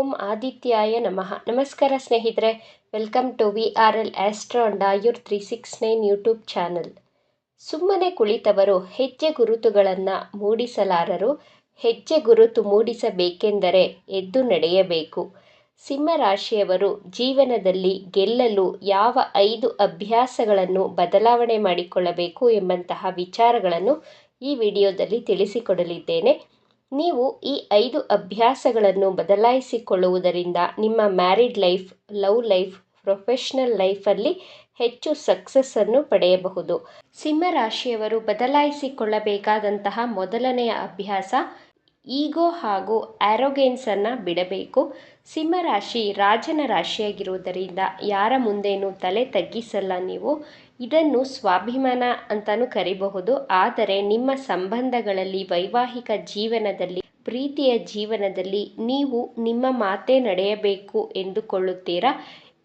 ಓಂ ಆದಿತ್ಯಾಯ ನಮಃ. ನಮಸ್ಕಾರ ಸ್ನೇಹಿತರೆ, welcome to VRL astro and Ayur 369 YouTube channel. ಸುಮ್ಮನೆ ಕುಳಿತವರು ಹೆಜ್ಜೆ ಗುರುತುಗಳನ್ನು ಮೂಡಿಸಲಾರರು. ಹೆಜ್ಜೆ ಗುರುತು ಮೂಡಿಸಬೇಕೆಂದರೆ ಎದ್ದು ನಡೆಯಬೇಕು. ಸಿಂಹರಾಶಿಯವರು ಜೀವನದಲ್ಲಿ ಗೆಲ್ಲಲು ಯಾವ 5 ಅಭ್ಯಾಸಗಳನ್ನು ಬದಲಾವಣೆ ಮಾಡಿಕೊಳ್ಳಬೇಕು ಎಂಬಂತಹ ವಿಚಾರಗಳನ್ನು ಈ ವಿಡಿಯೋದಲ್ಲಿ ತಿಳಿಸಿಕೊಡಲಿದ್ದೇನೆ. ನೀವು ಈ 5 ಅಭ್ಯಾಸಗಳನ್ನು ಬದಲಾಯಿಸಿಕೊಳ್ಳುವುದರಿಂದ ನಿಮ್ಮ married life, love life, professional ಲೈಫಲ್ಲಿ ಹೆಚ್ಚು ಸಕ್ಸಸ್ಸನ್ನು ಪಡೆಯಬಹುದು. ಸಿಂಹರಾಶಿಯವರು ಬದಲಾಯಿಸಿಕೊಳ್ಳಬೇಕಾದಂತಹ ಮೊದಲನೆಯ ಅಭ್ಯಾಸ ಈಗೋ ಹಾಗೂ ಆ್ಯರೋಗೆನ್ಸನ್ನು ಬಿಡಬೇಕು. ಸಿಂಹರಾಶಿ ರಾಜನ ರಾಶಿಯಾಗಿರುವುದರಿಂದ ಯಾರ ಮುಂದೇನೂ ತಲೆ ತಗ್ಗಿಸಲ್ಲ ನೀವು. ಇದನ್ನು ಸ್ವಾಭಿಮಾನ ಅಂತಲೂ ಕರಿಬಹುದು. ಆದರೆ ನಿಮ್ಮ ಸಂಬಂಧಗಳಲ್ಲಿ, ವೈವಾಹಿಕ ಜೀವನದಲ್ಲಿ, ಪ್ರೀತಿಯ ಜೀವನದಲ್ಲಿ ನೀವು ನಿಮ್ಮ ಮಾತೇ ನಡೆಯಬೇಕು ಎಂದುಕೊಳ್ಳುತ್ತೀರಾ.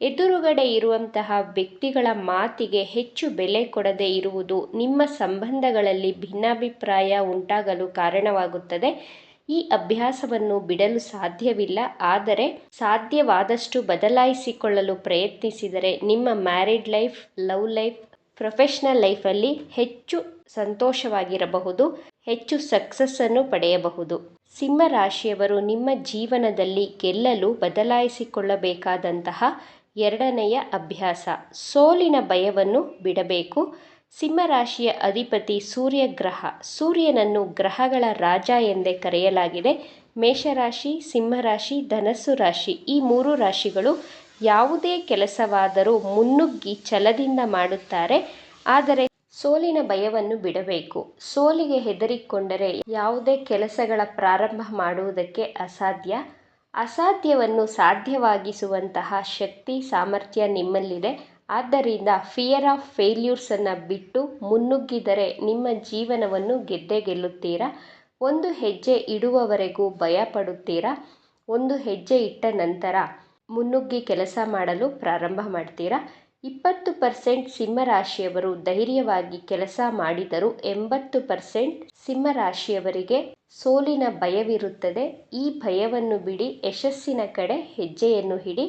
ಎದುರುಗಡೆ ಇರುವಂತಹ ವ್ಯಕ್ತಿಗಳ ಮಾತಿಗೆ ಹೆಚ್ಚು ಬೆಲೆ ಕೊಡದೇ ಇರುವುದು ನಿಮ್ಮ ಸಂಬಂಧಗಳಲ್ಲಿ ಭಿನ್ನಾಭಿಪ್ರಾಯ ಉಂಟಾಗಲು ಕಾರಣವಾಗುತ್ತದೆ. ಈ ಅಭ್ಯಾಸವನ್ನು ಬಿಡಲು ಸಾಧ್ಯವಿಲ್ಲ. ಆದರೆ ಸಾಧ್ಯವಾದಷ್ಟು ಬದಲಾಯಿಸಿಕೊಳ್ಳಲು ಪ್ರಯತ್ನಿಸಿದರೆ ನಿಮ್ಮ married life, love life, professional ಲೈಫಲ್ಲಿ ಹೆಚ್ಚು ಸಂತೋಷವಾಗಿರಬಹುದು, ಹೆಚ್ಚು ಸಕ್ಸಸ್ಸನ್ನು ಪಡೆಯಬಹುದು. ಸಿಂಹರಾಶಿಯವರು ನಿಮ್ಮ ಜೀವನದಲ್ಲಿ ಗೆಲ್ಲಲು ಬದಲಾಯಿಸಿಕೊಳ್ಳಬೇಕಾದಂತಹ ಎರಡನೆಯ ಅಭ್ಯಾಸ ಸೋಲಿನ ಭಯವನ್ನು ಬಿಡಬೇಕು. ಸಿಂಹರಾಶಿಯ ಅಧಿಪತಿ ಸೂರ್ಯ ಗ್ರಹ. ಸೂರ್ಯನನ್ನು ಗ್ರಹಗಳ ರಾಜ ಎಂದೇ ಕರೆಯಲಾಗಿದೆ. ಮೇಷರಾಶಿ, ಸಿಂಹರಾಶಿ, ಧನಸ್ಸು ರಾಶಿ ಈ 3 ರಾಶಿಗಳು ಯಾವುದೇ ಕೆಲಸವಾದರೂ ಮುನ್ನುಗ್ಗಿ ಛಲದಿಂದ ಮಾಡುತ್ತಾರೆ. ಆದರೆ ಸೋಲಿನ ಭಯವನ್ನು ಬಿಡಬೇಕು. ಸೋಲಿಗೆ ಹೆದರಿಕೊಂಡರೆ ಯಾವುದೇ ಕೆಲಸಗಳ ಪ್ರಾರಂಭ ಮಾಡುವುದಕ್ಕೆ ಅಸಾಧ್ಯ. ಅಸಾಧ್ಯವನ್ನು ಸಾಧ್ಯವಾಗಿಸುವಂತಹ ಶಕ್ತಿ, ಸಾಮರ್ಥ್ಯ ನಿಮ್ಮಲ್ಲಿದೆ. ಆದ್ದರಿಂದ ಫಿಯರ್ ಆಫ್ ಫೇಲ್ಯೂರ್ಸನ್ನು ಬಿಟ್ಟು ಮುನ್ನುಗ್ಗಿದರೆ ನಿಮ್ಮ ಜೀವನವನ್ನು ಗೆದ್ದೇ ಗೆಲ್ಲುತ್ತೀರಾ. ಒಂದು ಹೆಜ್ಜೆ ಇಡುವವರೆಗೂ ಭಯ ಪಡುತ್ತೀರಾ. ಒಂದು ಹೆಜ್ಜೆ ಇಟ್ಟ ನಂತರ ಮುನ್ನುಗ್ಗಿ ಕೆಲಸ ಮಾಡಲು ಪ್ರಾರಂಭ ಮಾಡ್ತೀರಾ. 20% ಸಿಂಹರಾಶಿಯವರು ಧೈರ್ಯವಾಗಿ ಕೆಲಸ ಮಾಡಿದರೂ 80% ಸಿಂಹರಾಶಿಯವರಿಗೆ ಸೋಲಿನ ಭಯವಿರುತ್ತದೆ. ಈ ಭಯವನ್ನು ಬಿಡಿ, ಯಶಸ್ಸಿನ ಕಡೆ ಹೆಜ್ಜೆಯನ್ನು ಇಡಿ.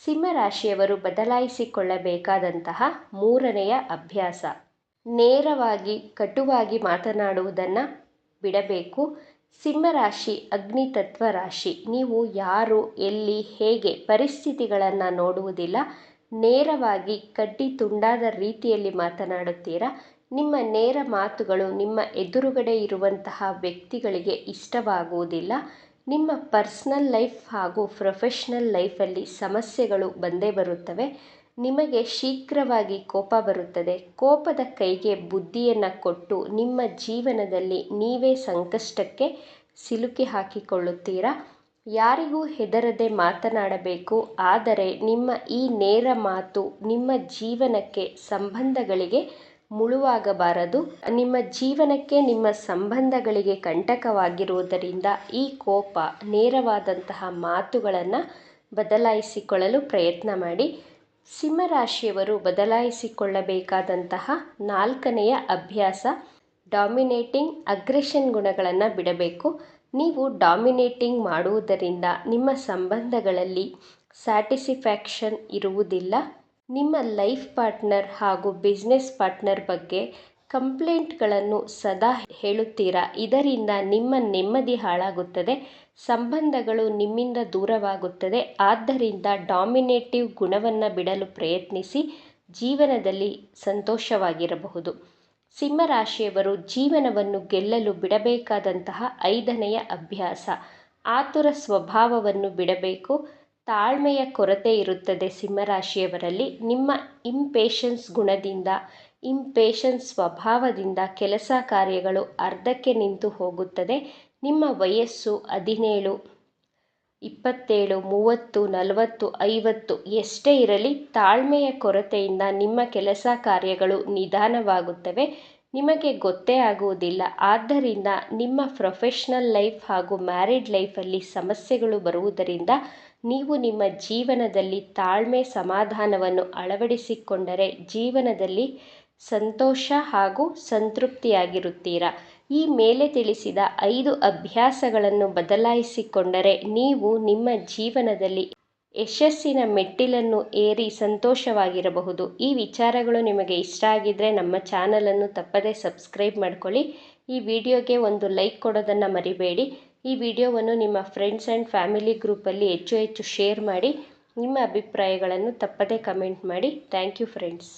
ಸಿಂಹರಾಶಿಯವರು ಬದಲಾಯಿಸಿಕೊಳ್ಳಬೇಕಾದಂತಹ ಮೂರನೆಯ ಅಭ್ಯಾಸ ನೇರವಾಗಿ, ಕಟುವಾಗಿ ಮಾತನಾಡುವುದನ್ನು ಬಿಡಬೇಕು. ಸಿಂಹರಾಶಿ ಅಗ್ನಿತತ್ವ ರಾಶಿ. ನೀವು ಯಾರು, ಎಲ್ಲಿ, ಹೇಗೆ ಪರಿಸ್ಥಿತಿಗಳನ್ನು ನೋಡುವುದಿಲ್ಲ. ನೇರವಾಗಿ ಕಡ್ಡಿ ತುಂಡಾದ ರೀತಿಯಲ್ಲಿ ಮಾತನಾಡುತ್ತೀರಾ. ನಿಮ್ಮ ನೇರ ಮಾತುಗಳು ನಿಮ್ಮ ಎದುರುಗಡೆ ಇರುವಂತಹ ವ್ಯಕ್ತಿಗಳಿಗೆ ಇಷ್ಟವಾಗುವುದಿಲ್ಲ. ನಿಮ್ಮ ಪರ್ಸನಲ್ ಲೈಫ್ ಹಾಗೂ ಪ್ರೊಫೆಷನಲ್ ಲೈಫಲ್ಲಿ ಸಮಸ್ಯೆಗಳು ಬಂದೇ ಬರುತ್ತವೆ. ನಿಮಗೆ ಶೀಘ್ರವಾಗಿ ಕೋಪ ಬರುತ್ತದೆ. ಕೋಪದ ಕೈಗೆ ಬುದ್ಧಿಯನ್ನು ಕೊಟ್ಟು ನಿಮ್ಮ ಜೀವನದಲ್ಲಿ ನೀವೇ ಸಂಕಷ್ಟಕ್ಕೆ ಸಿಲುಕಿ ಹಾಕಿಕೊಳ್ಳುತ್ತೀರಾ. ಯಾರಿಗೂ ಹೆದರದೆ ಮಾತನಾಡಬೇಕು. ಆದರೆ ನಿಮ್ಮ ಈ ನೇರ ಮಾತು ನಿಮ್ಮ ಜೀವನಕ್ಕೆ, ಸಂಬಂಧಗಳಿಗೆ ಮುಳುವಾಗಬಾರದು. ನಿಮ್ಮ ಜೀವನಕ್ಕೆ, ನಿಮ್ಮ ಸಂಬಂಧಗಳಿಗೆ ಕಂಟಕವಾಗಿರುವುದರಿಂದ ಈ ಕೋಪ, ನೇರವಾದಂತಹ ಮಾತುಗಳನ್ನು ಬದಲಾಯಿಸಿಕೊಳ್ಳಲು ಪ್ರಯತ್ನ ಮಾಡಿ. ಸಿಂಹರಾಶಿಯವರು ಬದಲಾಯಿಸಿಕೊಳ್ಳಬೇಕಾದಂತಹ 4ನೆಯ ಅಭ್ಯಾಸ ಡಾಮಿನೇಟಿಂಗ್, ಅಗ್ರೆಷನ್ ಗುಣಗಳನ್ನು ಬಿಡಬೇಕು. ನೀವು ಡಾಮಿನೇಟಿಂಗ್ ಮಾಡುವುದರಿಂದ ನಿಮ್ಮ ಸಂಬಂಧಗಳಲ್ಲಿ ಸ್ಯಾಟಿಸ್ಫ್ಯಾಕ್ಷನ್ ಇರುವುದಿಲ್ಲ. ನಿಮ್ಮ ಲೈಫ್ ಪಾರ್ಟ್ನರ್ ಹಾಗೂ ಬಿಸ್ನೆಸ್ ಪಾರ್ಟ್ನರ್ ಬಗ್ಗೆ ಕಂಪ್ಲೇಂಟ್ಗಳನ್ನು ಸದಾ ಹೇಳುತ್ತೀರಾ. ಇದರಿಂದ ನಿಮ್ಮ ನೆಮ್ಮದಿ ಹಾಳಾಗುತ್ತದೆ, ಸಂಬಂಧಗಳು ನಿಮ್ಮಿಂದ ದೂರವಾಗುತ್ತದೆ. ಆದ್ದರಿಂದ ಡಾಮಿನೇಟಿವ್ ಗುಣವನ್ನು ಬಿಡಲು ಪ್ರಯತ್ನಿಸಿ. ಜೀವನದಲ್ಲಿ ಸಂತೋಷವಾಗಿರಬಹುದು. ಸಿಂಹರಾಶಿಯವರು ಜೀವನವನ್ನು ಗೆಲ್ಲಲು ಬಿಡಬೇಕಾದಂತಹ 5ನೆಯ ಅಭ್ಯಾಸ ಆತುರ ಸ್ವಭಾವವನ್ನು ಬಿಡಬೇಕು. ತಾಳ್ಮೆಯ ಕೊರತೆ ಇರುತ್ತದೆ ಸಿಂಹರಾಶಿಯವರಲ್ಲಿ. ನಿಮ್ಮ ಇಂಪೇಷನ್ಸ್ ಗುಣದಿಂದ, ಇಂಪೇಷನ್ಸ್ ಸ್ವಭಾವದಿಂದ ಕೆಲಸ ಕಾರ್ಯಗಳು ಅರ್ಧಕ್ಕೆ ನಿಂತು ಹೋಗುತ್ತದೆ. ನಿಮ್ಮ ವಯಸ್ಸು 17, 27, 30, 40, 50 ಎಷ್ಟೇ ಇರಲಿ, ತಾಳ್ಮೆಯ ಕೊರತೆಯಿಂದ ನಿಮ್ಮ ಕೆಲಸ ಕಾರ್ಯಗಳು ನಿಧಾನವಾಗುತ್ತವೆ. ನಿಮಗೆ ಗೊತ್ತೇ ಆಗುವುದಿಲ್ಲ. ಆದ್ದರಿಂದ ನಿಮ್ಮ ಪ್ರೊಫೆಷನಲ್ ಲೈಫ್ ಹಾಗೂ ಮ್ಯಾರಿಡ್ ಲೈಫಲ್ಲಿ ಸಮಸ್ಯೆಗಳು ಬರುವುದರಿಂದ ನೀವು ನಿಮ್ಮ ಜೀವನದಲ್ಲಿ ತಾಳ್ಮೆ, ಸಮಾಧಾನವನ್ನು ಅಳವಡಿಸಿಕೊಂಡರೆ ಜೀವನದಲ್ಲಿ ಸಂತೋಷ ಹಾಗೂ ಸಂತೃಪ್ತಿಯಾಗಿರುತ್ತೀರಾ. ಈ ಮೇಲೆ ತಿಳಿಸಿದ 5 ಅಭ್ಯಾಸಗಳನ್ನು ಬದಲಾಯಿಸಿಕೊಂಡರೆ ನೀವು ನಿಮ್ಮ ಜೀವನದಲ್ಲಿ ಯಶಸ್ಸಿನ ಮೆಟ್ಟಿಲನ್ನು ಏರಿ ಸಂತೋಷವಾಗಿರಬಹುದು. ಈ ವಿಚಾರಗಳು ನಿಮಗೆ ಇಷ್ಟ ಆಗಿದ್ದರೆ ನಮ್ಮ ಚಾನಲನ್ನು ತಪ್ಪದೇ ಸಬ್ಸ್ಕ್ರೈಬ್ ಮಾಡ್ಕೊಳ್ಳಿ. ಈ ವಿಡಿಯೋಗೆ ಒಂದು ಲೈಕ್ ಕೊಡೋದನ್ನು ಮರಿಬೇಡಿ. ಈ ವಿಡಿಯೋವನ್ನು ನಿಮ್ಮ ಫ್ರೆಂಡ್ಸ್ ಆ್ಯಂಡ್ ಫ್ಯಾಮಿಲಿ ಗ್ರೂಪಲ್ಲಿ ಹೆಚ್ಚು ಶೇರ್ ಮಾಡಿ. ನಿಮ್ಮ ಅಭಿಪ್ರಾಯಗಳನ್ನು ತಪ್ಪದೇ ಕಮೆಂಟ್ ಮಾಡಿ. Thank you friends.